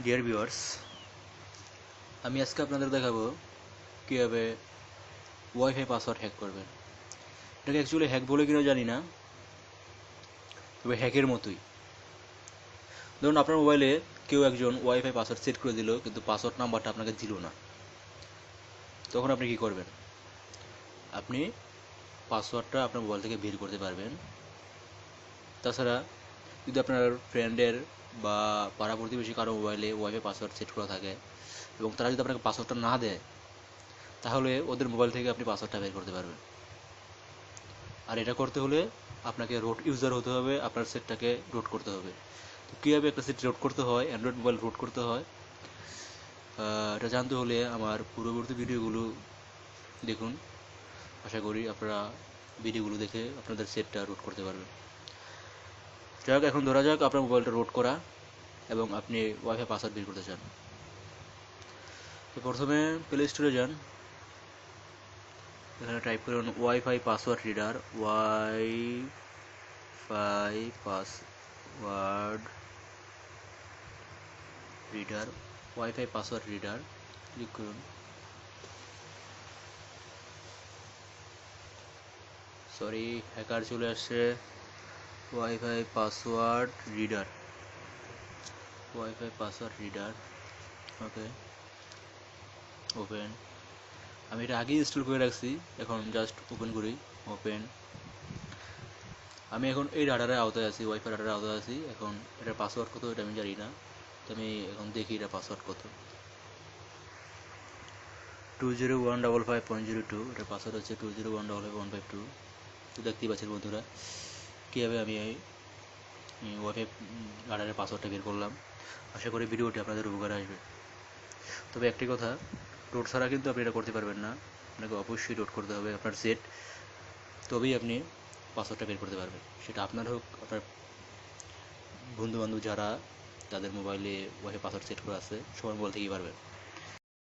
Dear viewers, আমি আজকে আপনাদের দেখাবো কীভাবে ওয়াইফাই পাসওয়ার্ড হ্যাক করবেন। এটাকে অ্যাকচুয়ালি হ্যাক বলে কিনা জানি না, তবে হ্যাকের মতোই। ধরুন আপনার মোবাইলে কেউ একজন ওয়াইফাই পাসওয়ার্ড সেট করে দিল, কিন্তু পাসওয়ার্ড নাম্বারটা আপনাকে দিল না। তখন আপনি কী করবেন? আপনি পাসওয়ার্ডটা আপনার মোবাইল থেকে বের করতে পারবেন। তাছাড়া যদি আপনার ফ্রেন্ডের বা পাড়া প্রতিবেশী কারো মোবাইলে ওয়াইফাই পাসওয়ার্ড সেট করা থাকে এবং তারা যদি আপনাকে পাসওয়ার্ডটা না দেয়, তাহলে ওদের মোবাইল থেকে আপনি পাসওয়ার্ডটা বের করতে পারবেন। আর এটা করতে হলে আপনাকে রুট ইউজার হতে হবে, আপনার সেটটাকে রুট করতে হবে। তো কীভাবে একটা সেট রুট করতে হয়, অ্যান্ড্রয়েড মোবাইল রুট করতে হয়, এটা জানতে হলে আমার পূর্ববর্তী ভিডিওগুলো দেখুন। আশা করি আপনারা ভিডিওগুলো দেখে আপনাদের সেটটা রুট করতে পারবেন। যাক, এখন ধরা যাক আপনার মোবাইলটা রুট করা এবং আপনি ওয়াইফাই পাসওয়ার্ড বের করতে চান। তো প্রথমে প্লে স্টোরে যান, এখানে টাইপ করুন wifi password reader, wifi password reader, wifi password reader click করুন। সরি, হ্যাকার চলে আসছে। Wifi password reader, wifi password reader, okay, open. আমি এটা আগেই ইনস্টল করে রাখছি, এখন জাস্ট ওপেন করি। ওপেন। আমি এখন এই ডাটার আওতায় আছি, ওয়াইফাই ডাটার আওতায় আছি। এখন এটার পাসওয়ার্ড কত এটা আমি জানি না, তো আমি এখন দেখি এটা পাসওয়ার্ড কত। 20155.02, এটার পাসওয়ার্ড হচ্ছে 20155.152। তো দেখতেই পাচ্ছেন বন্ধুরা কীভাবে আমি এই ওয়াইফাই ডাটারের পাসওয়ার্ডটা বের করলাম। আশা করি ভিডিওটি আপনাদের উপকারে আসবে। তবে একটি কথা, রোড ছাড়া কিন্তু আপনি এটা করতে পারবেন না। আপনাকে অবশ্যই রোড করতে হবে আপনার সেট, তবেই আপনি পাসওয়ার্ডটা বের করতে পারবেন। সেটা আপনার হোক, আপনার বন্ধুবান্ধব যারা তাদের মোবাইলে ওয়াইফাই পাসওয়ার্ড সেট করা আছে, সবার মোবাইল থেকেই পারবেন।